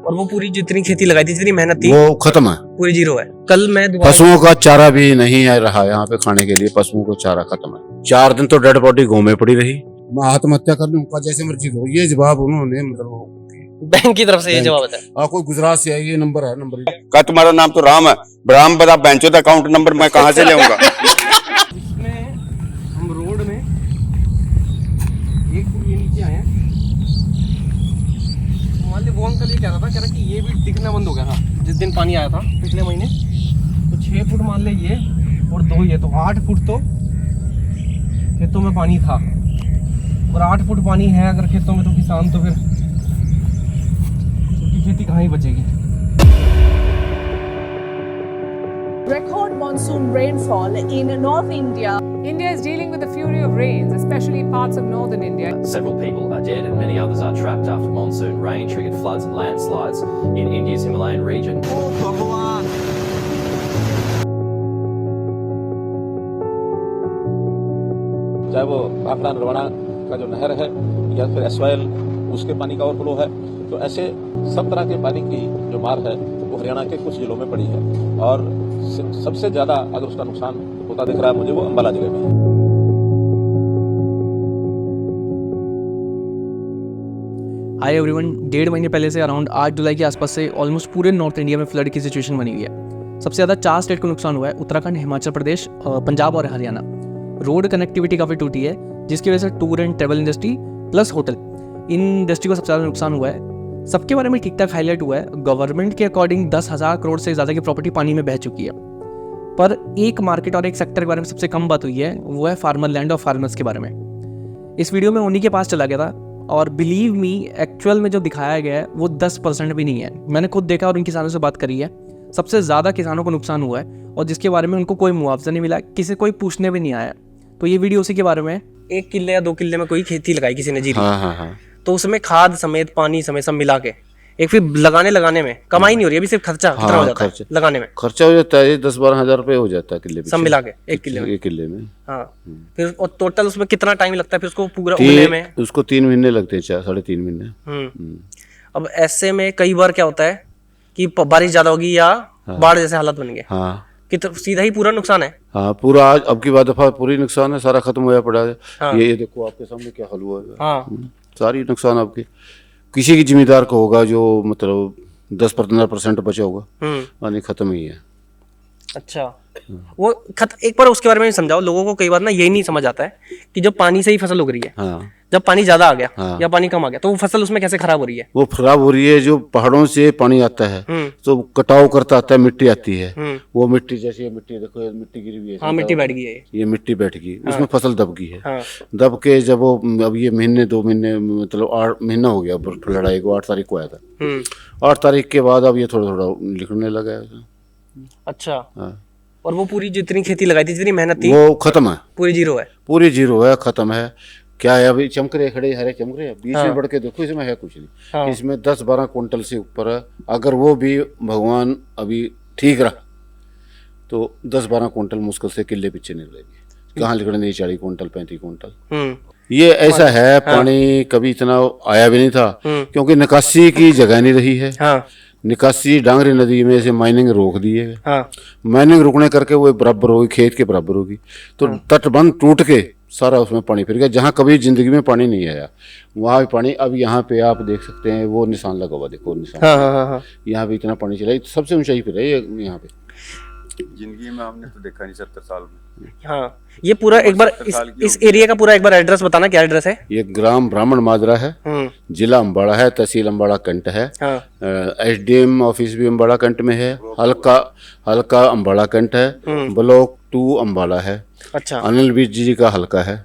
और वो पूरी जितनी खेती लगाई थी, जितनी मेहनत थी, वो खत्म है, पूरी जीरो है। कल मैं दोबारा पशुओं का चारा भी नहीं है रहा यहाँ पे खाने के लिए, पशुओं को चारा खत्म है। 4 दिन तो डेड बॉडी घूमे पड़ी रही। मैं आत्महत्या कर लूं का जैसे मर्जी करो, ये जवाब उन्होंने मतलब बैंक की तरफ से ये जवाब है। कोई गुजरात से है, ये नंबर है, नंबर का तुम्हारा नाम तो राम है, राम बता बेंचो का अकाउंट नंबर मैं कहाँ से लेऊंगा। इसमें हम रोड में 1 फुट ये नीचे आए हैं। मान ली वो अंकल ये कह रहा कि ये भी दिखना बंद हो गया था जिस दिन पानी आया था पिछले महीने। तो 6 फुट मान ले ये और 2 ये, तो 8 फुट तो खेतों में पानी था। और 8 फुट पानी है अगर खेतों में, तो किसान तो फिर उनकी खेती कहाँ ही बचेगी। Record monsoon rainfall in North India. India is dealing with the fury of rains, especially in parts of northern India. Several people are dead and many others are trapped after monsoon rain triggered floods and landslides in India's Himalayan region. चाहे वो भाखड़ा नरवाना का जो नहर है या फिर एसवाइल उसके पानी का ओवरफ्लो है, तो ऐसे सब तरह के पानी की जो मार है वो हरियाणा के कुछ जिलों में पड़ी है। और सबसे ज्यादा अगर उसका नुकसान होता दिख रहा है मुझे, वो अंबाला जिले में है। हाय एवरीवन, 1.5 महीने पहले से अराउंड 8 जुलाई के आसपास से ऑलमोस्ट पूरे नॉर्थ इंडिया में फ्लड की सिचुएशन बनी हुई है। सबसे ज़्यादा 4 स्टेट को नुकसान हुआ है, उत्तराखंड, हिमाचल प्रदेश, पंजाब और हरियाणा। रोड कनेक्टिविटी काफ़ी टूटी है, जिसकी वजह से tour and travel industry plus hotel, in industry को सबसे ज़्यादा नुकसान हुआ है। सबके बारे में ठीक ठाक हाईलाइट हुआ है। गवर्नमेंट के अकॉर्डिंग 10,000 करोड़ से ज़्यादा की प्रॉपर्टी पानी में बह चुकी है। पर एक मार्केट और एक सेक्टर के बारे में सबसे कम बात हुई है, वो है फार्मर लैंड और फार्मर्स के बारे में। इस वीडियो में उन्हीं के पास चला गया था और बिलीव मी, एक्चुअल में जो दिखाया गया है वो 10% भी नहीं है। मैंने खुद देखा और उन किसानों से बात करी है। सबसे ज़्यादा किसानों को नुकसान हुआ है और जिसके बारे में उनको कोई मुआवजा नहीं मिला, किसी कोई पूछने भी नहीं आया। तो ये वीडियो उसी के बारे में। 1 किले या 2 किले में कोई खेती लगाई किसी ने जीरी, हाँ। तो उसमें खाद समेत पानी समेत सब मिला के एक फिर लगाने में कमाई नहीं हो रही है। अभी सिर्फ खर्चा कितना हो जाता है लगाने में? खर्चा हो जाता है 10-12 हजार रुपए हो जाता है किले पे, सब मिला के 1 किले में। 1 किले में हाँ। फिर और टोटल उसमें कितना टाइम लगता है फिर उसको पूरा उगने में? उसको 3 महीने लगते हैं, 3.5 महीने। अब ऐसे में कई बार क्या होता है कि बारिश ज्यादा होगी या बाढ़ जैसे हालत बन गए, हाँ, कि तो सीधा ही पूरा नुकसान है। हाँ, पूरा आज अब की दफा पूरी नुकसान है, सारा खत्म होया पड़ा है। हाँ। ये देखो आपके सामने क्या हाल हुआ है। हाँ। सारी नुकसान आपकी किसी की जिम्मेदार को होगा जो मतलब 10-15% बचा होगा, पानी खत्म ही है। अच्छा, वो एक बार उसके बारे में समझाओ लोगों को। कई बार ना यही नहीं समझ आता है कि जब पानी से ही फसल उग रही है, हाँ, जब पानी ज्यादा आ गया, हाँ, या पानी कम आ गया, तो वो फसल उसमें कैसे खराब हो रही है? वो खराब हो रही है, जो पहाड़ों से पानी आता है तो कटाव करता आता है, मिट्टी आती है, वो मिट्टी जैसे ये मिट्टी देखो, ये मिट्टी गिरी हुई है। हाँ, मिट्टी बैठ गई है, ये मिट्टी बैठ गई, उसमें फसल दब गई है। हाँ। दब के जब वो अब ये 2 महीने मतलब 8 महीना हो गया लड़ाई को। 8 तारीख को आया था। 8 तारीख के बाद अब ये थोड़ा थोड़ा लिखने लगा है। अच्छा। हाँ। और वो पूरी जितनी खेती लगाई थी, जितनी मेहनत थी, वो खत्म है, पूरी जीरो है। पूरी जीरो है, खत्म है। क्या है अभी चमक रहे, खड़े हरे चमक रहे, बीच में बढ़ के देखो, इसमें है कुछ नहीं। हाँ। इसमें 10-12 क्विंटल से ऊपर है। अगर वो भी भगवान अभी ठीक रहा तो 10-12 क्विंटल मुश्किल से किले पीछे निकलेगी। कहाँ निकलने 40 क्विंटल 35 क्विंटल। ये ऐसा है, पानी कभी इतना आया भी नहीं था, क्योंकि निकासी की जगह नहीं रही है। हाँ। निकासी डांगरी नदी में से माइनिंग रोक दी है। हाँ। माइनिंग रुकने करके वो बराबर होगी, खेत के बराबर होगी, तो तटबंध टूट के सारा उसमें पानी फिर गया। जहाँ कभी जिंदगी में पानी नहीं आया वहाँ भी पानी। अब यहाँ पे आप देख सकते हैं वो निशान लगा हुआ, देखो निशान। हाँ। यहाँ पे इतना पानी चला, सबसे ऊंचाई पे है यहाँ पे। जिंदगी में हमने तो देखा नहीं 70 साल में। हाँ। ये पूरा एक बार इस एरिया का पूरा एक बार एड्रेस बताना, क्या एड्रेस है? ये ग्राम ब्राह्मण माजरा है, जिला अम्बाड़ा है, तहसील अम्बाड़ा कंट है। SDM ऑफिस भी अम्बाड़ा कंट में है, हल्का अम्बाड़ा कंट है, ब्लॉक 2 अम्बाड़ा है। अच्छा। अनिल बीज जी का हल्का है।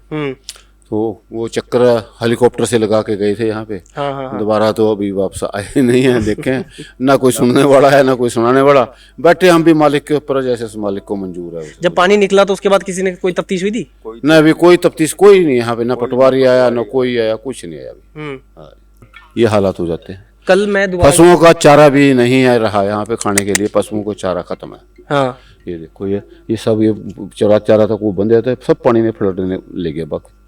तो वो चक्कर हेलीकॉप्टर से लगा के गए थे यहाँ पे। हाँ। दोबारा तो अभी वापस आए नहीं है। देखें ना कोई सुनने वाला है ना कोई सुनाने वाला, बैठे हम भी मालिक के ऊपर, जैसे मालिक को मंजूर है। जब पानी निकला तो उसके बाद किसी ने कोई तफ्तीश हुई थी? ना अभी कोई तफ्तीश कोई नहीं यहाँ पे, ना पटवारी आया ना कोई आया, कुछ नहीं आया अभी। ये हालात हो जाते हैं। कल मैं पशुओं का चारा भी नहीं है रहा यहाँ पे खाने के लिए, पशुओं को चारा खत्म है। हाँ। ये देखो, ये सब ये चारा तक वो बंद जाता है, सब पानी में फ्लड ले गया। बाकी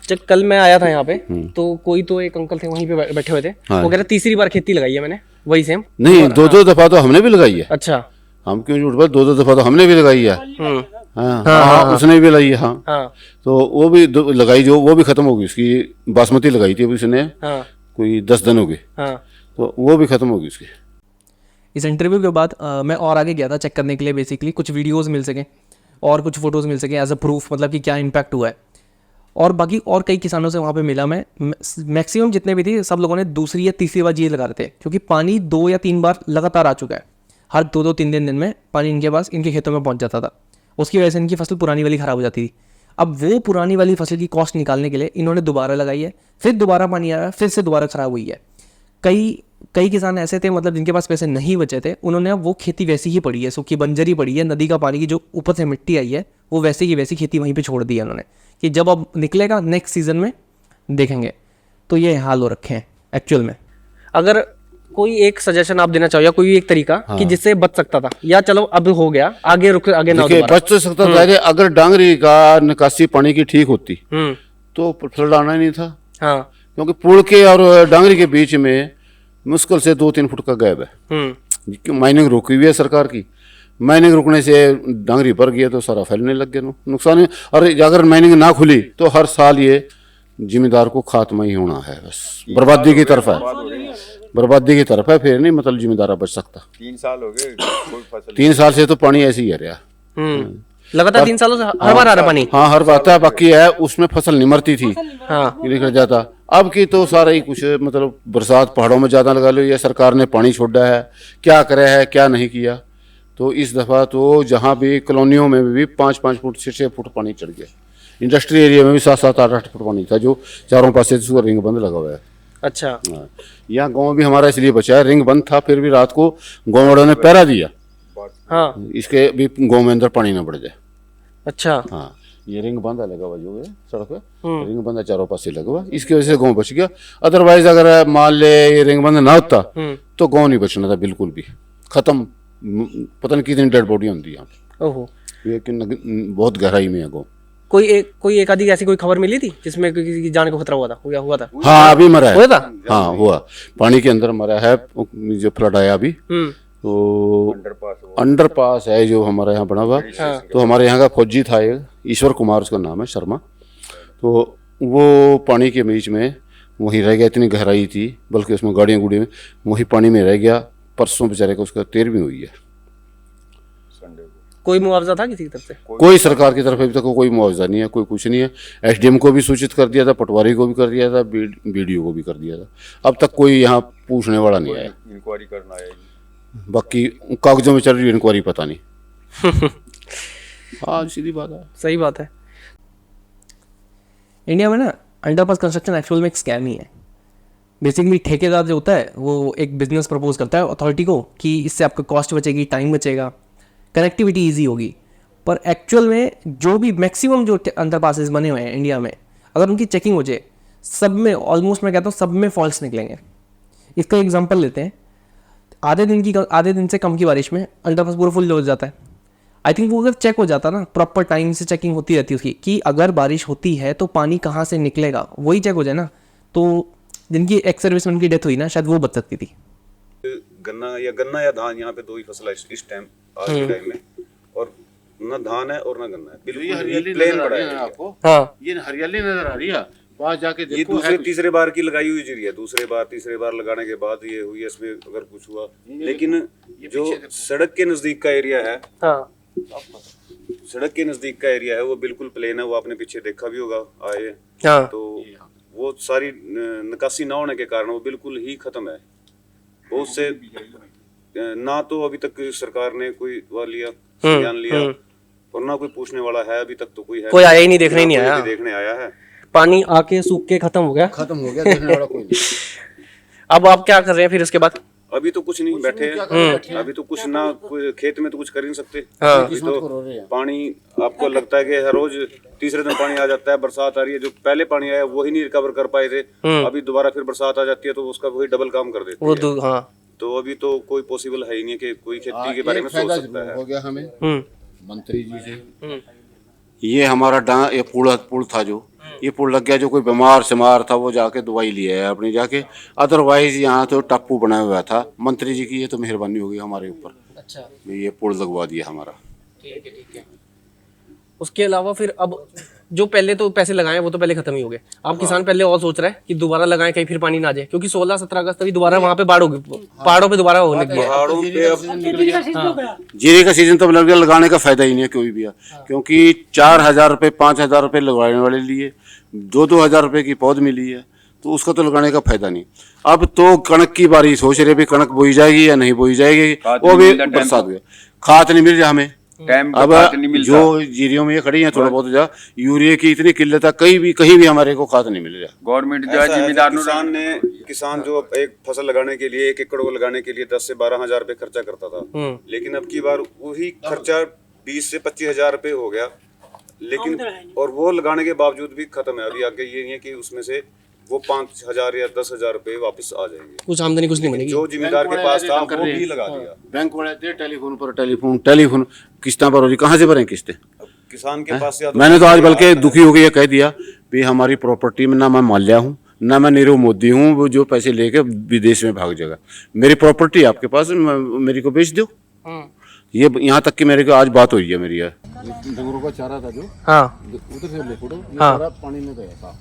जब कल मैं आया था यहाँ पे तो कोई तो एक अंकल थे वहीं पे बैठे हुए थे। हाँ। वो कह रहे 3री बार खेती लगाई है मैंने। वही सेम? नहीं, 2-2 दफा तो हमने भी लगाई है। अच्छा। हम क्यों झूठ बोले, 2-2 दफा तो हमने भी लगाई है। हाँ, उसने भी लगाई है। हाँ, तो वो भी लगाई, जो वो भी खत्म हो गई उसकी। बासमती लगाई थी अभी उसने, कोई 10 दिन हो गए, तो वो भी खत्म हो गई उसकी। इस इंटरव्यू के बाद मैं और आगे गया था चेक करने के लिए, बेसिकली कुछ वीडियोस मिल सकें और कुछ फोटोज़ मिल सकें एज अ प्रूफ, मतलब कि क्या इम्पैक्ट हुआ है। और बाकी और कई किसानों से वहाँ पे मिला मैं, मैक्सिमम जितने भी थे सब लोगों ने दूसरी या तीसरी बार ये लगा रहे थे, क्योंकि पानी 2 या 3 बार लगातार आ चुका है। हर 2-2, 3 दिन में पानी इनके पास, इनके खेतों में पहुँच जाता था। उसकी वजह से इनकी फसल पुरानी वाली ख़राब हो जाती थी। अब वो पुरानी वाली फसल की कॉस्ट निकालने के लिए इन्होंने दोबारा लगाई है, फिर दोबारा पानी आया, फिर से दोबारा ख़राब हुई है। कई किसान ऐसे थे, मतलब जिनके पास पैसे नहीं बचे थे, उन्होंने अब वो खेती वैसी ही पड़ी है, सूखी बंजर ही पड़ी है। नदी का पानी की जो ऊपर से मिट्टी आई है वो वैसे की वैसी खेती वहीं पे छोड़ दी है उन्होंने, कि जब अब निकलेगा नेक्स्ट सीजन में देखेंगे। तो ये हाल हो रखे हैं एक्चुअल में। अगर कोई एक सजेशन आप देना चाहो या कोई एक तरीका कि जिससे बच सकता था, या चलो अब हो गया, आगे रुक, आगे ना दोबारा बच तो सकता था। अगर डांगरी का निकासी पानी की ठीक होती तो फ्लड आना ही नहीं था। क्योंकि पुल के और डांगरी के बीच में मुश्किल से 2-3 फुट का गैप है। माइनिंग रुकी हुई है सरकार की। माइनिंग रुकने से डांगरी भर गया तो सारा फैलने लग गया, नुकसान है। और अगर माइनिंग ना खुली तो हर साल ये जिम्मेदार को खात्मा ही होना है, बस बर्बादी की तरफ है, बर्बादी की तरफ है। फिर नहीं मतलब जिम्मेदार बच सकता। 3 साल हो गए कोई फसल 3 साल से तो पानी ऐसे ही है रहा। लगातार 3 सालों से हर बार आ रहा पानी। हाँ, हर बात है। बाकी है उसमें फसल नहीं मरती थी, निकल जाता। अब की तो सारा ही कुछ मतलब बरसात पहाड़ों में ज्यादा लगा लो, या सरकार ने पानी छोड़ा है, क्या करे है क्या नहीं किया। तो इस दफा तो जहाँ भी कॉलोनियों में भी 5-5 फुट 6-6 फुट पानी चढ़ गया। इंडस्ट्री एरिया में भी 7-7 8-8 फुट पानी था, जो चारों पास से रिंग बंद लगा हुआ है। अच्छा। हाँ, यहाँ गाँव भी हमारा इसलिए बचा है, रिंग बंद था, फिर भी रात को गाँव वालों ने पहरा दिया। हाँ, इसके भी गाँव में अंदर पानी ना बढ़ जाए। अच्छा। हाँ, ये रिंग बंद लगा हुआ जो है सड़क पे, रिंग बंद चारों पास से लगा हुआ, इसकी वजह से गाँव बच गया। अदरवाइज अगर मान ले ये रिंग बंद ना होता तो गाँव नहीं बचना था बिल्कुल भी, खत्म। पता नहीं कितनी डेड बॉडी होती है यहाँ पे। ओहो, ये बहुत गहराई में है गाँव। कोई एक आधी ऐसी कोई खबर मिली थी जिसमें किसी की जान को खतरा हुआ था? हाँ, अभी मरा है। हुआ था? हाँ, हुआ, पानी के अंदर मरा है। जो फ्लड आया अभी, तो अंडरपास है जो हमारे यहाँ बना हुआ। तो हमारे यहाँ का फौजी था एक, ईश्वर कुमार उसका नाम है, शर्मा। तो वो पानी के बीच में वहीं रह गया, इतनी गहराई थी, बल्कि उसमें गाड़ियाँ गुड़ियाँ में वहीं पानी में रह गया। परसों बेचारे को उसका 13वीं हुई है। कोई मुआवजा था किसी की तरफ से? कोई सरकार की तरफ अभी तक कोई मुआवजा नहीं है, कोई कुछ नहीं है। एसडीएम को भी सूचित कर दिया था, पटवारी को भी कर दिया था, बीडीओ को भी कर दिया था। अब तक कोई यहाँ पूछने वाला नहीं आया। इंक्वायरी करना है, बाकी कागजों में चल रही इंक्वायरी, पता नहीं। हाँ, सीधी बात है। सही बात है। इंडिया में ना अंडरपास कंस्ट्रक्शन एक्चुअल में एक स्कैम ही है। बेसिकली ठेकेदार जो होता है वो एक बिजनेस प्रपोज करता है अथॉरिटी को कि इससे आपका कॉस्ट बचेगी, टाइम बचेगा, कनेक्टिविटी ईजी होगी। पर एक्चुअल में जो भी मैक्सिमम जो अंडरपासेस बने हुए हैं इंडिया में, अगर उनकी चेकिंग हो जाए, सब में ऑलमोस्ट मैं कहता हूँ सब में फॉल्ट्स निकलेंगे। इसका एग्जांपल लेते हैं, आधे दिन से कम की बारिश में अंडरपास पूरा फुल हो जाता है। आई थिंक वो अगर चेक हो जाता ना, प्रॉपर टाइम से चेकिंग होती रहती है उसकी, कि अगर बारिश होती है तो पानी कहाँ से निकलेगा, वही चेक हो जाए ना, तो जिनकी एक्स सर्विसमैन की डेथ हुई ना, शायद वो बच सकती थी। गन्ना या धान, यहाँ पे 2 ही फसल है इस टाइम, आज के टाइम में। और ना धान है और ना गन्ना है, बिल्कुल हरियाली प्लेन नजर आ पड़ा रही है है आपको। हाँ, ये हरियाली नजर आ रही है, वहाँ जाके देखो। ये दूसरे तीसरे बार की लगाई हुई जीरी है, तीसरे बार लगाने के बाद ये हुई है, इसमें अगर कुछ हुआ। लेकिन जो सड़क के नजदीक का एरिया है, सड़क के नजदीक का एरिया है, वो बिल्कुल प्लेन है। वो आपने पीछे देखा भी होगा आए, तो वो सारी निकासी ना होने के कारण वो बिल्कुल ही खत्म है। बहुत से ना तो अभी तक सरकार ने कोई वो लिया, संज्ञान लिया, और ना कोई पूछने वाला है अभी तक। तो कोई आया ही नहीं, देखने ही नहीं आया, देखने आया है। पानी आके सूख के खत्म हो गया, देखने वाला कोई नहीं। अब आप क्या कर रहे हैं फिर इसके बाद? अभी तो कुछ नहीं, बैठे हैं। अभी तो कुछ ना, खेत में तो कुछ कर ही नहीं सकते। अभी तो पानी आपको लगता है कि हर रोज तीसरे दिन पानी आ जाता है, बरसात आ रही है, जो पहले पानी आया वही नहीं रिकवर कर पाए थे। अभी दोबारा फिर बरसात आ जाती है तो उसका वही डबल काम कर देती है। तो अभी तो कोई पॉसिबल है ही नहीं कि कोई खेती के बारे में सोच सकता है। हो गया हमें मंत्री जी से, ये हमारा ये पुल था जो ये पुल लग गया, जो कोई बीमार सिमार था वो जाके दवाई लिया है अपनी जाके, अदरवाइज यहाँ तो टापू बना हुआ था। मंत्री जी की ये तो मेहरबानी होगी हमारे ऊपर, अच्छा, ये पुल लगवा दिया हमारा। ठीक है। उसके अलावा फिर अब जो पहले तो पैसे लगाए वो तो पहले खत्म ही हो गए। अब किसान पहले और सोच रहा है कि दोबारा लगाएं, कहीं फिर पानी ना आ जाए, क्योंकि 16-17 अगस्त तभी दोबारा वहाँ पे बाढ़ होगी, पहाड़ों पे दोबारा होने की है। पहाड़ों पे अब जीरे का सीजन तब लग गया, लगाने का फायदा ही नहीं है कोई भी, क्योंकि 4,000 रुपये 5,000 रुपये लगाने वाले लिए 2-2 हज़ार रुपये की पौध मिली है, तो उसका तो लगाने का फायदा नहीं। अब तो कणक की बारी सोच रहे भी, कणक बोई जाएगी या नहीं बोई जाएगी, वो भी बरसात हुई, खाद नहीं मिल रहा हमें। अब जो जीरियों में ये खड़ी हैं थोड़ा बहुत जा यूरिया की इतनी किल्लत है, कहीं भी हमारे को खाद नहीं मिल रहा। गवर्नमेंट जो है जिम्मेदार किसान जो एक फसल लगाने के लिए 1 एकड़ को लगाने के लिए 10 से 12 हज़ार रुपये खर्चा करता था, लेकिन अब की बार वही खर्चा 20 से 25 हज़ार रुपये हो गया, लेकिन और वो लगाने के बावजूद भी खत्म है। अभी आगे ये नहीं है कि उसमें से वो 5,000 या 10,000 रुपये वापस आ जाएंगे, कुछ आमदनी कुछ नहीं बनेगी। जो जिम्मेदार के पास था वो भी लगा दिया। बैंक वाले दे टेलीफोन पर टेलीफोन किस्तें पर हो रही, कहाँ से भरें किस्तें? किसान के पास मैंने तो आज बल्कि दुखी हो गया कह दिया भी हमारी प्रॉपर्टी में ना मैं माल्या हूँ ना मैं नीरव मोदी हूँ, वो जो पैसे लेके विदेश में भाग जाएगा। मेरी प्रॉपर्टी आपके पास, मेरी को बेच दो। ये यहाँ तक कि मेरे को आज बात हुई है मेरी। डंगरों का चारा था जो, उधर से ले फोटो, ये सारा पानी में गया था,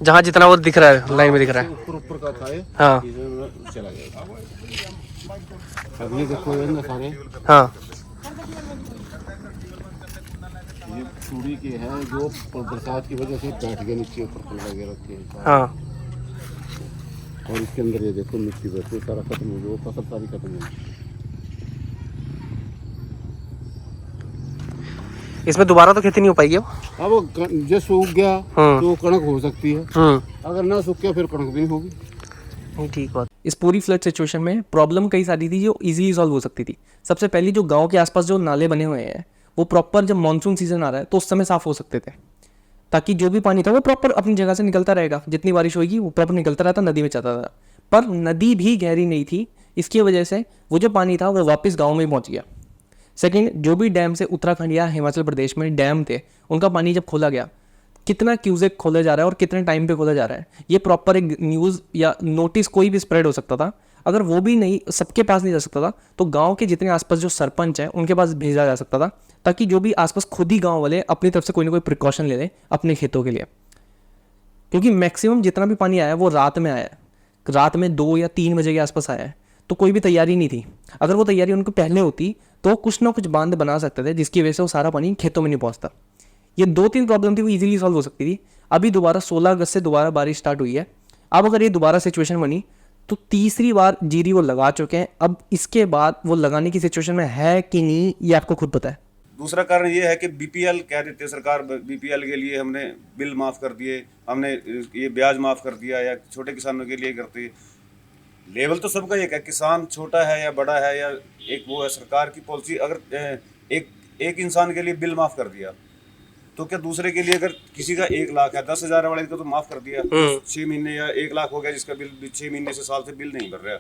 जहाँ जितना वो दिख रहा है लाइन में दिख रहा है, ऊपर का था ये, चला गया। अब ये देखो ये ना सारे, ये चूड़ी के है जो बरसात की वजह से बैठ गए नीचे, ऊपर लगे रखे हैं। और इसके अंदर ये देखो मिट्टी बैठी, सारा खत्म हो गया, फसल सारी खत्म हो गई। इसमें दोबारा तो खेती नहीं हो पाएगी। अब जो सूख गया तो कणक हो सकती है, अगर ना सूख गया फिर कणक भी नहीं होगी। ठीक बात। इस पूरी फ्लड सिचुएशन में प्रॉब्लम कई सारी थी जो इजीली सॉल्व हो सकती थी। सबसे पहली, जो गांव के आसपास जो नाले बने हुए हैं वो प्रॉपर जब मानसून सीजन आ रहा है तो उस समय साफ हो सकते थे, ताकि जो भी पानी था वो प्रॉपर अपनी जगह से निकलता रहेगा। जितनी बारिश होगी वो प्रॉपर निकलता रहता, नदी में जाता था। पर नदी भी गहरी नहीं थी, इसकी वजह से वो जो पानी था वो वापस गाँव में पहुँच गया। सेकेंड, जो भी डैम से उत्तराखंड या हिमाचल प्रदेश में डैम थे उनका पानी जब खोला गया, कितना क्यूसेक खोला जा रहा है और कितने टाइम पे खोला जा रहा है, ये प्रॉपर एक न्यूज़ या नोटिस कोई भी स्प्रेड हो सकता था। अगर वो भी नहीं, सबके पास नहीं जा सकता था, तो गांव के जितने आसपास जो सरपंच हैं उनके पास भेजा जा सकता था, ताकि जो भी आसपास खुद ही गाँव वाले अपनी तरफ से कोई ना कोई प्रिकॉशन ले लें अपने खेतों के लिए। क्योंकि मैक्सिमम जितना भी पानी आया है वो रात में आया है, रात में 2 या 3 बजे के आसपास आया है, तो कोई भी तैयारी नहीं थी। अगर वो तैयारी उनको पहले होती तो कुछ ना कुछ बांध बना सकते थे, जिसकी वजह से वो सारा पानी खेतों में नहीं पहुंचता। ये 2-3 प्रॉब्लम थी वो इजीली सॉल्व हो सकती थी। अभी दोबारा 16 अगस्त से दोबारा बारिश स्टार्ट हुई है। अब अगर ये दोबारा सिचुएशन बनी तो तीसरी बार जीरी वो लगा चुके हैं। अब इसके बाद वो लगाने की सिचुएशन में है कि नहीं, ये आपको खुद पता है। दूसरा कारण ये है कि बीपीएल कह देते हैं, सरकार बीपीएल के लिए हमने बिल माफ कर दिए, हमने ये ब्याज माफ कर दिया, या छोटे किसानों के लिए करते हैं। लेवल तो सबका एक है, किसान छोटा है या बड़ा है, या एक वो है सरकार की पॉलिसी। अगर एक इंसान के लिए बिल माफ कर दिया तो क्या दूसरे के लिए, अगर किसी का 1 लाख है, 10,000 वाले को तो माफ कर दिया 6 महीने, या 1 लाख हो गया जिसका बिल 6 महीने से साल से बिल नहीं भर रहा,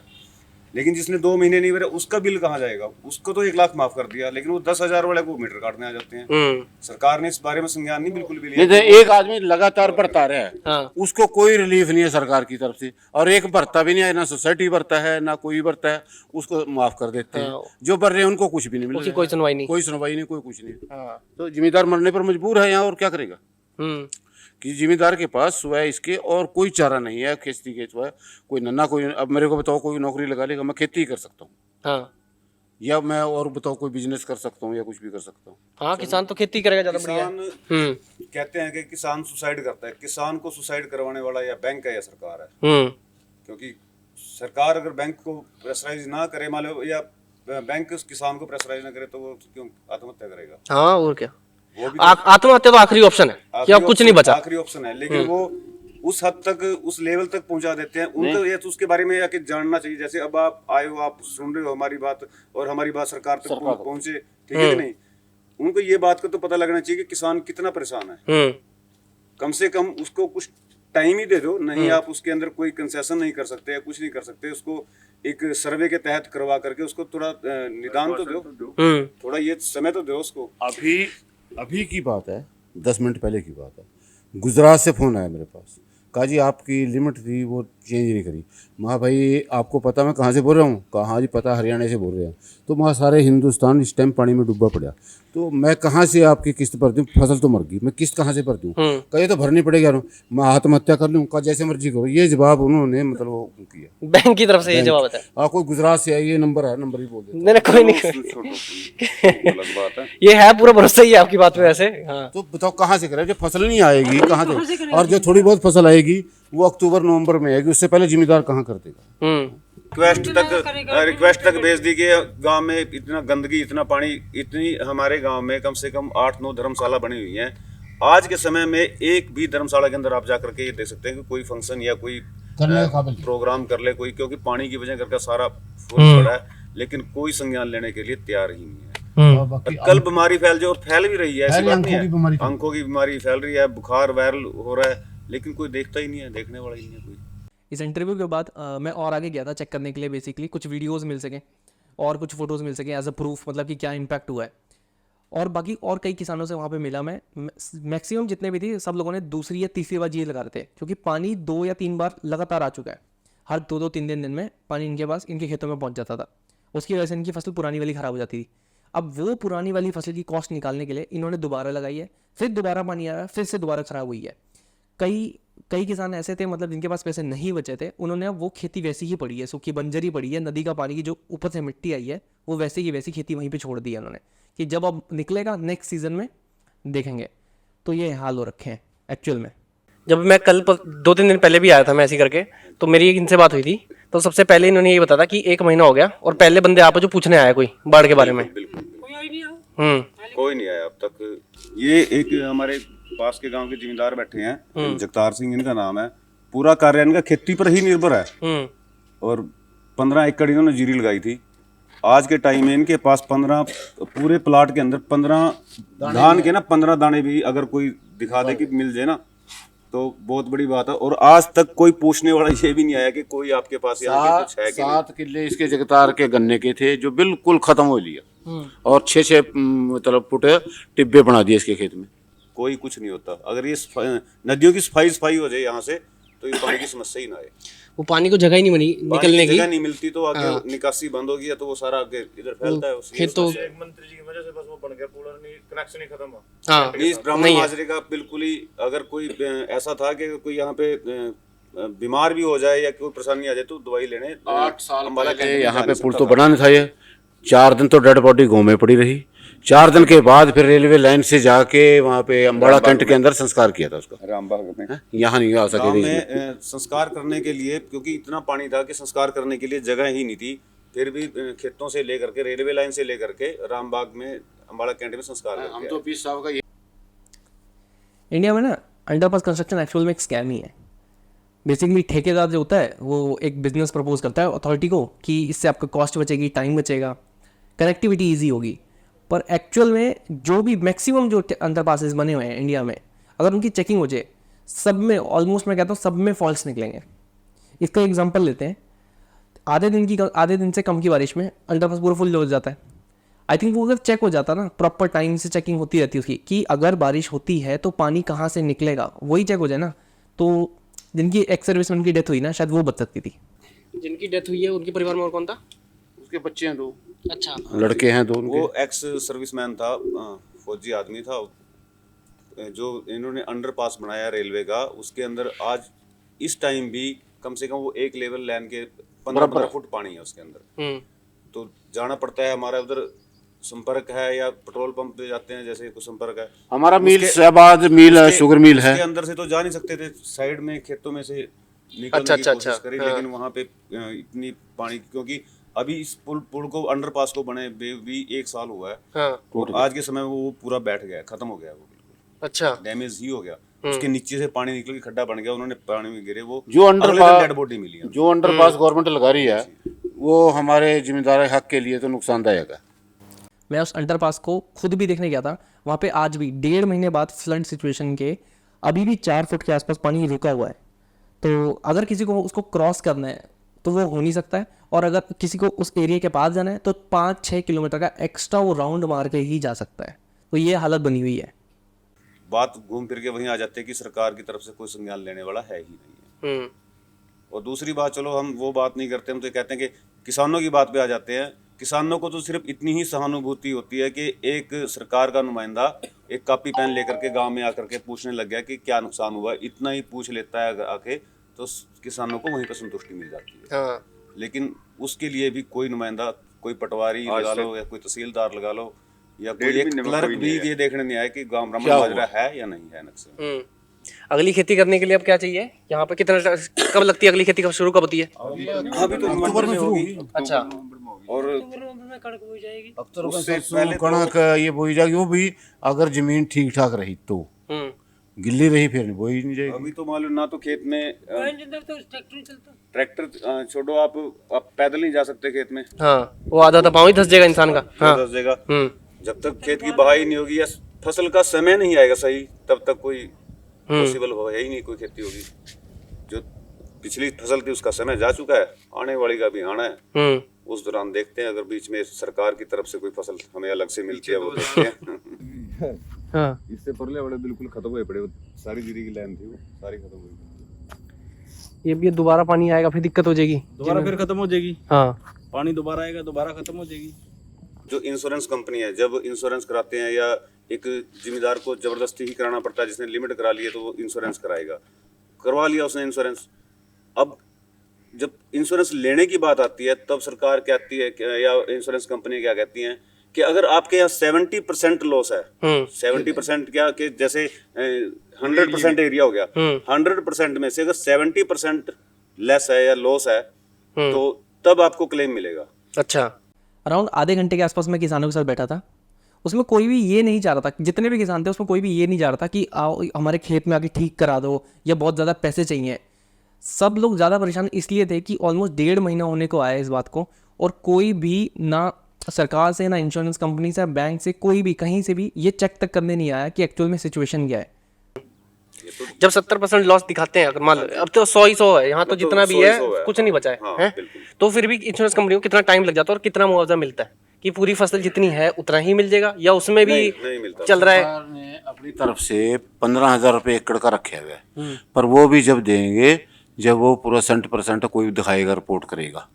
लेकिन जिसने 2 महीने नहीं भरा उसका बिल कहाँ जाएगा? उसको तो 1 लाख माफ कर दिया, लेकिन वो 10,000 वाले को मीटर काटने आ जाते हैं। सरकार ने इस बारे में संज्ञान नहीं बिल्कुल भी लिया। एक आदमी लगातार भरता रहा है, उसको कोई रिलीफ नहीं है सरकार की तरफ से, और एक भरता भी नहीं है, ना सोसाइटी भरता है ना कोई भरता है, उसको माफ कर देते हैं। जो भर रहे हैं उनको कुछ भी नहीं मिल रहा, कोई सुनवाई नहीं, कोई कुछ नहीं। तो जिम्मेदार मरने पर मजबूर है यहाँ, और क्या करेगा? कि जिम्मेदार के पास सिवाय इसके और कोई चारा नहीं है खेती के सिवाय। कोई नन्ना कोई, अब मेरे को बताओ कोई नौकरी लगा लेगा, मैं खेती ही कर सकता हूँ, या मैं और बताओ कोई बिजनेस कर सकता हूँ या कुछ भी कर सकता हूँ। किसान तो खेती करेगा ज्यादा बढ़िया। कहते हैं कि किसान सुसाइड करता है, किसान को सुसाइड करवाने वाला या बैंक है या सरकार है। क्योंकि सरकार अगर बैंक को प्रेशराइज ना करे, मान लो, या बैंक किसान को प्रेशराइज ना करे, तो वो क्यों आत्महत्या करेगा? और क्या, आत्महत्या तो आखिरी ऑप्शन है कि अब कुछ नहीं बचा, आखिरी ऑप्शन है। लेकिन वो उस हद तक, उस लेवल तक पहुंचा देते हैं। उनको ये तो उसके बारे में आके जानना चाहिए। जैसे अब आप आए हो, आप सुन रहे हो हमारी बात, और हमारी बात सरकार तक पहुंचे, ठीक है कि नहीं? उनको ये बात का तो पता लगना चाहिए कि किसान कितना परेशान है। कम से कम उसको कुछ टाइम ही दे दो। नहीं आप उसके अंदर कोई कंसेशन नहीं कर सकते या कुछ नहीं कर सकते, उसको एक सर्वे के तहत करवा करके उसको थोड़ा निदान तो दो, थोड़ा ये समय तो दो उसको। अभी की बात है, 10 मिनट पहले की बात है, गुजरात से फ़ोन आया मेरे पास, कहा जी आपकी लिमिट थी वो चेंज नहीं करी। मैं भाई आपको पता मैं कहाँ से बोल रहा हूँ? कहा हाँ जी पता, हरियाणा से बोल रहे हैं। तो वहाँ सारे हिंदुस्तान इस टाइम पानी में डूबा पड़ा, तो मैं कहाँ से आपकी किस्त भर दूँ? फसल तो मर गई, मैं किस्त कहाँ से भर दूँ? कहा ये तो भरनी पड़ेगी यार, मैं आत्महत्या कर लूँ? कहा जैसे मर्जी करो। ये जवाब उन्होंने मतलब वो किया बैंक की तरफ से ये जवाब आता है। कोई गुजरात से आई, ये नंबर है, नंबर ही बोल देते। नहीं कोई नहीं, गलत बात है। ये है पूरा भरोसा ही है आपकी बात पे वैसे। हाँ तो बताओ कहाँ से करें? जो फसल नहीं आएगी कहाँ से, और जो थोड़ी बहुत फसल आएगी वो अक्टूबर नवंबर में आएगी, उससे पहले जिम्मेदार कहाँ कर देगा? रिक्वेस्ट तक भेज दी कि गांव में इतना गंदगी, इतना पानी, इतनी हमारे गांव में कम से कम 8-9 धर्मशाला बनी हुई हैं। आज के समय में एक भी धर्मशाला के अंदर आप जाकर के ये देख सकते हैं कि कोई फंक्शन या कोई प्रोग्राम कर ले कोई, क्योंकि पानी की वजह घर का सारा फुल पड़ा है, लेकिन कोई संज्ञान लेने के लिए तैयार ही नहीं है। कल बीमारी फैल जाए, और फैल भी रही है, ऐसी बात नहीं है, आंखों की बीमारी फैल रही है, बुखार वायरल हो रहा है, लेकिन कोई देखता ही नहीं है, देखने वाला ही नहीं है कोई। इस इंटरव्यू के बाद मैं और आगे गया था चेक करने के लिए, बेसिकली कुछ वीडियोस मिल सकें और कुछ फोटोज़ मिल सकें एज अ प्रूफ, मतलब कि क्या इम्पैक्ट हुआ है। और बाकी और कई किसानों से वहाँ पे मिला मैं, मैक्सिमम जितने भी थे सब लोगों ने दूसरी या तीसरी बार ये लगा रहे थे, क्योंकि पानी 2 या 3 बार लगातार आ चुका है। हर 2-2, 3 दिन में पानी इनके पास, इनके खेतों में पहुँच जाता था। उसकी वजह से इनकी फसल पुरानी वाली ख़राब हो जाती थी। अब वो पुरानी वाली फसल की कॉस्ट निकालने के लिए इन्होंने दोबारा लगाई है, फिर दोबारा पानी आया, फिर से दोबारा ख़राब हुई है। कई किसान ऐसे थे, मतलब जिनके पास पैसे नहीं बचे थे, उन्होंने अब वो खेती वैसी ही पड़ी है, सूखी बंजरी पड़ी है, नदी का पानी की जो ऊपर से मिट्टी आई है वो वैसे की वैसी खेती वहीं पे छोड़ दी है उन्होंने, कि जब अब निकलेगा नेक्स्ट सीजन में देखेंगे। तो ये हाल हो रखे हैं एक्चुअल में। जब मैं कल 2-3 दिन पहले भी आया था मैं ऐसी करके, तो मेरी इनसे बात हुई थी, तो सबसे पहले इन्होंने ये बताया कि 1 महीना हो गया और पहले बंदे आप जो पूछने आया कोई बाढ़ के बारे में, कोई नहीं आया अब तक। ये एक हमारे पास के गांव के जिम्मेदार बैठे हैं, जगतार सिंह इनका नाम है, पूरा कार्य इनका खेती पर ही निर्भर है, और 15 एकड़ इन्होंने जीरी लगाई थी। आज के टाइम में इनके पास 15 पूरे प्लाट के अंदर 15 धान के ना 15 दाने भी अगर कोई दिखा दे कि मिल जाए ना, तो बहुत बड़ी बात है। और आज तक कोई पूछने वाला ये भी नहीं आया कि कोई आपके पास यहाँ कुछ है कि 7 किल्ले इसके जगतार के गन्ने के थे जो बिल्कुल खत्म हो लिया, और 6-6 मतलब फुट टिब्बे बना दिए इसके खेत में। कोई कुछ नहीं होता। अगर ये नदियों की सफाई हो जाए यहाँ से, तो ये पानी की समस्या ही ना आए। वो पानी को जगह ही नहीं बनी निकलने की, जगह नहीं मिलती, तो आगे निकासी बंद होगी तो वो सारा आगे इधर फैलता है। खेतों मंत्री जी की वजह से बस वो बन गया, पूरा कनेक्शन ही खत्म हुआ। इस ब्राह्मण माजरे का बिल्कुल ही, अगर कोई ऐसा था कि कोई यहाँ पे बीमार भी हो जाए या कोई परेशानी आ जाए तो दवाई लेने 8 साल पहले यहाँ पे पुल तो बनाना था। ये 4 दिन तो डेड बॉडी गाँव में पड़ी रही, 4 दिन के बाद फिर रेलवे लाइन से जाके वहाँ पे अम्बाड़ा कैंट के अंदर संस्कार किया था उसका। रामबाग में यहाँ नहीं आ सके में संस्कार करने के लिए, क्योंकि इतना पानी था कि संस्कार करने के लिए जगह ही नहीं थी। फिर भी खेतों से लेकर के, रेलवे लाइन से लेकर के रामबाग में, अम्बाड़ा कैंट में संस्कार करते हैं। हम तो 20 साल का इंडिया में ना अंडरपास कंस्ट्रक्शन एक्चुअल में एक स्कैम ही है। बेसिकली ठेकेदार जो होता है वो एक बिजनेस प्रपोज करता है अथॉरिटी को कि इससे आपका कॉस्ट बचेगी, टाइम बचेगा, कनेक्टिविटी ईजी होगी। पर एक्चुअल में जो भी मैक्सिमम जो अंडरपासेस बने हुए हैं इंडिया में, अगर उनकी चेकिंग हो जाए, सब में ऑलमोस्ट मैं कहता हूँ सब में फॉल्ट्स निकलेंगे। इसका एग्जांपल लेते हैं, आधे दिन से कम की बारिश में अंडरपास पूरा फुल हो जाता है। आई थिंक वो अगर चेक हो जाता ना, प्रॉपर टाइम से चेकिंग होती रहती है उसकी, कि अगर बारिश होती है तो पानी कहाँ से निकलेगा, वही चेक हो जाए ना, तो जिनकी एक्स सर्विसमैन की डेथ हुई ना, शायद वो बच सकती थी। जिनकी डेथ हुई है उनके परिवार में और कौन था? उसके बच्चे हैं 2, अच्छा लड़के हैं 2। वो एक्स सर्विसमैन था, फौजी आदमी था। जो इन्होंने अंडरपास बनाया रेलवे का, उसके अंदर आज इस टाइम भी कम से कम वो एक लेवल लाइन के 15 फुट पानी है उसके अंदर। तो जाना पड़ता है, हमारा उधर संपर्क है या पेट्रोल पंप पे जाते हैं, जैसे कुछ संपर्क है। हमारा मिल शहबाज मिल है, शुगर मिल है, उसके अंदर से तो जा नहीं सकते थे, साइड में खेतों में से निकलने की कोशिश करी, लेकिन वहाँ पे इतनी पानी, क्योंकि अभी इस पुल को अंडरपास को बने भी 1 साल हुआ है, और आज के समय में वो पूरा बैठ गया, खत्म हो गया वो, बिल्कुल अच्छा डैमेज ही हो गया। उसके नीचे से पानी निकल के खड्डा बन गया, उन्होंने पानी में गिरे, वो जो अंडरपास डेड बॉडी मिली है। जो अंडरपास गवर्नमेंट लगा रही है वो हमारे जिम्मेदार हक के लिए तो नुकसानदायक है। मैं उस अंडरपास को खुद भी देखने गया था, वहाँ पे आज भी 1.5 महीने बाद फ्लड सिचुएशन के अभी भी 4 फुट के आसपास पानी रुका हुआ है। तो अगर किसी को उसको क्रॉस करना है तो वो हो नहीं सकता है, और अगर किसी को उस एरिया के पास जाना है तो 5-6 किलोमीटर का एक्स्ट्रा वो राउंड मार के ही जा सकता है। तो ये हालत बनी हुई है। बात घूम फिर के वहीं आ जाती है कि सरकार की तरफ से कोई संज्ञान लेने वाला है ही नहीं है। और दूसरी बात, चलो हम वो बात नहीं करते, हम तो कहते हैं कि किसानों की बात पे आ जाते हैं। किसानों को तो सिर्फ इतनी ही सहानुभूति होती है कि एक सरकार का नुमाइंदा एक कॉपी पेन लेकर के गांव में आकर के पूछने लग गया कि क्या नुकसान हुआ, इतना ही पूछ लेता है आके, तो किसानों को वहीं पर संतुष्टि मिल जाती है। हाँ। लेकिन उसके लिए भी कोई नुमाइंदा, कोई पटवारी लगा लो या कोई तहसीलदार लगा लो या कोई एक क्लर्क भी ये देखने नहीं आया कि गांव ब्राह्मण बाजरा है या नहीं है नक्शे। अगली खेती करने के लिए अब क्या चाहिए यहाँ पे? कितना कब लगती है अगली खेती? कब शुरू कब होती है? अभी तो अक्टूबर में होगी। अच्छा। और उससे पहले कणक ये बोई जाएगी, वो भी अगर जमीन ठीक ठाक रही तो, गिल्ली रही फिर बोई नहीं जाएगी। अभी तो मालूम ना, तो खेत में ट्रैक्टर छोड़ो, आप पैदल नहीं जा सकते खेत में। हाँ, वो आधा तो पाँव ही धस जाएगा इंसान का। हाँ। धस जाएगा। जब तक खेत की बहाई नहीं होगी या फसल का समय नहीं आएगा सही, तब तक कोई पॉसिबल हो ही नहीं, कोई खेती होगी। जो पिछली फसल थी उसका समय जा चुका है, आने वाली का भी आना है। उस दौरान देखते हैं, अगर बीच में सरकार की तरफ से कोई फसल हमें अलग से मिलती है वो देखते हैं। हाँ। इससे पहले बड़े बिल्कुल खत्म हुए पड़े, सारी जीरी की लाइन थी वो सारी खत्म हुई। ये भी दोबारा पानी आएगा फिर दिक्कत हो जाएगी, दोबारा फिर खत्म हो जाएगी। हाँ, पानी दोबारा आएगा, दोबारा खत्म हो जाएगी। जो इंश्योरेंस कंपनी है, जब इंश्योरेंस कराते हैं या एक जिम्मेदार को जबरदस्ती ही कराना पड़ता है, जिसने लिमिट करा ली है तो वो इंश्योरेंस कराएगा, करवा लिया उसने इंश्योरेंस। अब जब इंश्योरेंस लेने की बात आती है तब सरकार कहती है या इंश्योरेंस कंपनी क्या कहती हैं कि अगर आपके यहाँ 70% लॉस है, 70% क्या कि जैसे 100% एरिया हो गया, 100% में से अगर 70% लेस है या लॉस है तो तब आपको क्लेम मिलेगा। अच्छा। अराउंड आधे घंटे के आसपास मैं किसानों के साथ बैठा था। उसमें कोई भी ये नहीं चाह रहा था, जितने भी किसान थे उसमें कोई भी ये नहीं चाह रहा था कि आओ हमारे खेत में आके ठीक करा दो या बहुत ज़्यादा पैसे चाहिए। सब लोग ज़्यादा परेशान इसलिए थे कि ऑलमोस्ट 1.5 महीना होने को आया इस बात को, और कोई भी ना सरकार से, ना इंश्योरेंस कंपनी से, बैंक से, कोई भी कहीं से भी ये चेक तक करने नहीं आया कि एक्चुअल में सिचुएशन क्या है। जब 70% लॉस दिखाते हैं, अगर मान लो अब तो 100 है यहाँ, तो जितना भी है कुछ नहीं बचा है, तो फिर भी इंश्योरेंस कंपनी को कितना टाइम लग जाता है और कितना मुआवजा मिलता है? कि पूरी फसल जितनी है उतना ही मिल जाएगा या उसमें भी नहीं चल रहा है? सरकार ने अपनी तरफ से 15,000 रुपये एकड़ का रखे हुए है, पर वो भी जब देंगे जब वो पूरा 100% कोई दिखाएगा, रिपोर्ट करेगा,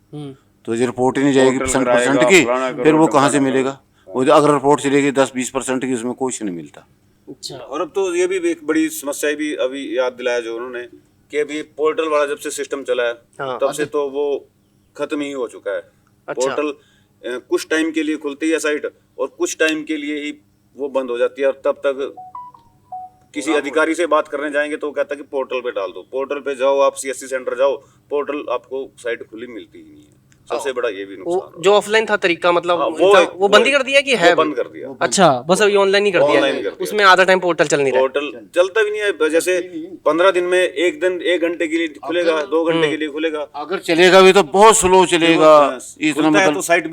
तो ये रिपोर्ट ही नहीं जाएगी 100% की, फिर वो कहाँ से मिलेगा? वो अगर रिपोर्ट चलेगी 10-20% की, उसमें कुछ नहीं मिलता। अच्छा। और अब तो ये भी एक बड़ी समस्या भी अभी याद दिलाया जो उन्होंने कि अभी पोर्टल वाला जब से सिस्टम चला है तब से तो वो खत्म ही हो चुका है। पोर्टल कुछ टाइम के लिए खुलती है साइट और कुछ टाइम के लिए ही वो बंद हो जाती है, और तब तक किसी अधिकारी से बात करने जाएंगे तो वो कहता है कि पोर्टल पे डाल दो। पोर्टल पे जाओ, आप CSC सेंटर जाओ, पोर्टल आपको साइट खुली मिलती ही नहीं है। सबसे बड़ा ये भी नुकसान जो ऑफलाइन था तरीका, मतलब वो बंद ही कर दिया कि है? बंद कर दिया। अच्छा, बस अभी ऑनलाइन ही कर दिया। उसमें आधा टाइम पोर्टल चल नहीं रहा। पोर्टल चलता भी नहीं है। जैसे 15 दिन में एक घंटे के लिए खुलेगा, 2 घंटे के लिए खुलेगा। अगर चलेगा भी तो बहुत स्लो चलेगा। इतना मतलब तो साइट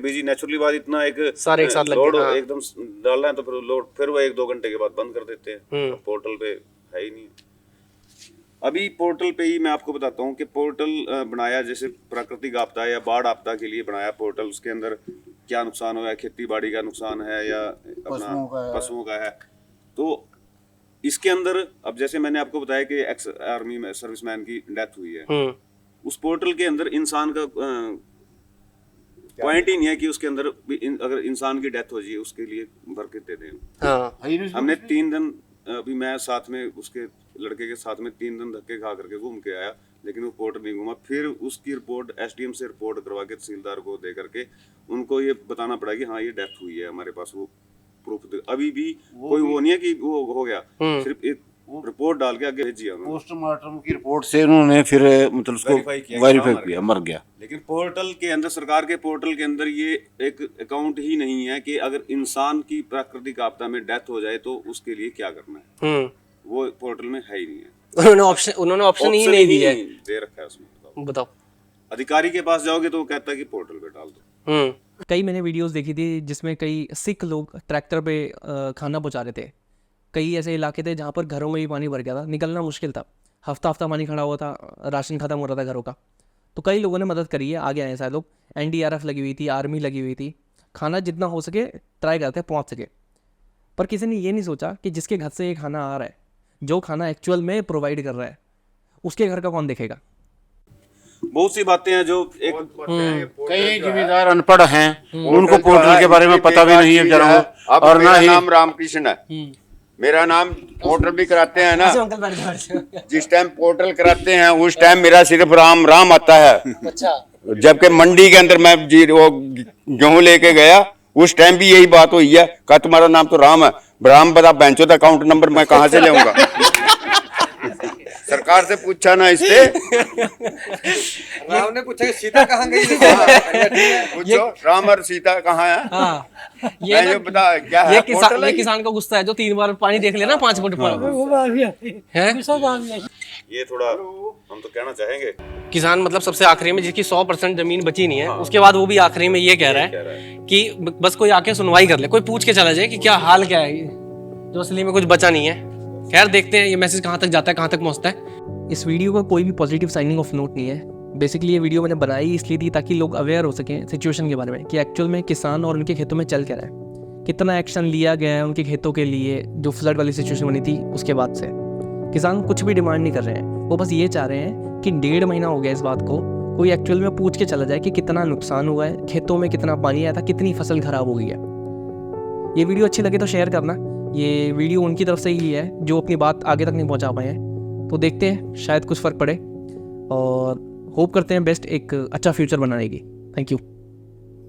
बिजी नेचुरली बात, इतना एक सारे एक साथ लोड एकदम डालना है तो फिर लोड फिर वो 1-2 घंटे के बाद बंद कर देते हैं। पोर्टल पे है ही नहीं। अभी पोर्टल पे ही मैं आपको बताता हूँ कि पोर्टल बनाया जैसे प्राकृतिक आपदा या बाढ़ आपदा के लिए बनाया पोर्टल। उसके अंदर क्या नुकसान हुआ है, खेती बाड़ी का नुकसान है या अपना पशुओं का है, तो इसके अंदर अब जैसे मैंने आपको बताया कि एक्स आर्मी में सर्विसमैन की डेथ हुई है, उस पोर्टल के अंदर इंसान का पॉइंट ही नहीं है कि उसके अंदर अगर इंसान की डेथ हो जाए उसके लिए भर के दे दें। हमने 3 दिन, अभी मैं साथ में उसके लड़के के साथ में 3 दिन धक्के खा करके घूम के आया, लेकिन वो पोर्टल नहीं घूमा। फिर उसकी रिपोर्ट SDM से रिपोर्ट करवा के तहसीलदार को दे करके उनको ये बताना पड़ा कि हाँ ये डेथ हुई है, हमारे पास वो प्रूफ। अभी भी कोई वो नहीं है कि वो हो गया, सिर्फ एक रिपोर्ट डाल के आगे भेजी। पोस्टमार्टम की रिपोर्ट से उन्होंने फिर मतलब उसको वेरीफाई किया, मर गया। लेकिन पोर्टल के अंदर, सरकार के पोर्टल के अंदर ये एक अकाउंट ही नहीं है कि अगर इंसान की प्राकृतिक आपदा में डेथ हो जाए तो उसके लिए क्या करना है, वो पोर्टल में है ही नहीं है। उन्होंने ऑप्शन ही नहीं दिया है, दे रखा है उसमें। बताओ, अधिकारी के पास जाओगे तो वो कहता है कि पोर्टल पे डाल दो। कई मैंने वीडियोस देखी थी जिसमें कई सिख लोग ट्रैक्टर पे खाना पहुंचा रहे थे। कई ऐसे इलाके थे जहाँ पर घरों में भी पानी भर गया था, निकलना मुश्किल था, हफ्ता पानी खड़ा हुआ था, राशन खत्म हो रहा था घरों का। तो कई लोगों ने मदद करी है, आगे आए सारे लोग। NDRF लगी हुई थी, आर्मी लगी हुई थी, खाना जितना हो सके ट्राई करते हैं पहुँच सके। पर किसी ने ये नहीं सोचा कि जिसके घर से ये खाना आ रहा है, जो खाना एक्चुअल में प्रोवाइड कर रहा है, उसके घर का कौन देखेगा। बहुत सी बातें हैं जो एक कई जिम्मेदार अनपढ़ हैं, उनको पोर्टल के बारे में पता भी नहीं है बेचारों को। अब और ना मेरा ही नाम रामकृष्ण है, मेरा नाम पोर्टल भी कराते हैं ना, जिस टाइम पोर्टल कराते हैं उस टाइम मेरा सिर्फ राम राम आता है। जबकि मंडी के अंदर मैं वो गेहूं लेके गया उस टाइम भी यही बात हुई है, कहा तुम्हारा नाम तो राम है। राम बता बेंचो था, अकाउंट नंबर मैं कहाँ से लेऊंगा। सरकार से पूछा ना इससे, राम ने पूछा कि सीता कहाँ गई। पूछो राम और सीता कहाँ है। हाँ, मैं ये बता क्या है, पोर्टल है? किसान का गुस्सा है जो 3 बार पानी देख लेना 5 फुट पर है। ये थोड़ा हम तो कहना चाहेंगे, किसान मतलब सबसे आखिरी में जिसकी 100% जमीन बची नहीं है, उसके बाद वो भी आखिरी में ये कह रहा है कि बस कोई आके सुनवाई कर ले, कोई पूछ के चला जाए कि क्या हाल क्या है, जो असली में कुछ बचा नहीं है। खैर देखते हैं ये मैसेज कहाँ तक जाता है, कहाँ तक पहुँचता है। इस वीडियो का कोई भी पॉजिटिव साइनिंग ऑफ नोट नहीं है। बेसिकली ये वीडियो मैंने बनाई इसलिए थी ताकि लोग अवेयर हो सकें सिचुएशन के बारे में कि एक्चुअल में किसान और उनके खेतों में चल क्या रहा है, कितना एक्शन लिया गया है उनके खेतों के लिए जो फ्लड वाली सिचुएशन बनी थी उसके बाद से। किसान कुछ भी डिमांड नहीं कर रहे हैं, वो बस ये चाह रहे हैं कि 1.5 महीना हो गया इस बात को, कोई एक्चुअल में पूछ के चला जाए कि कितना नुकसान हुआ है, खेतों में कितना पानी आया था, कितनी फसल खराब हो गई है। ये वीडियो अच्छी लगे तो शेयर करना। ये वीडियो उनकी तरफ से ही है जो अपनी बात आगे तक नहीं पहुंचा पाए हैं, तो देखते हैं शायद कुछ फ़र्क पड़े और होप करते हैं बेस्ट एक अच्छा फ्यूचर बनाने की। Thank you.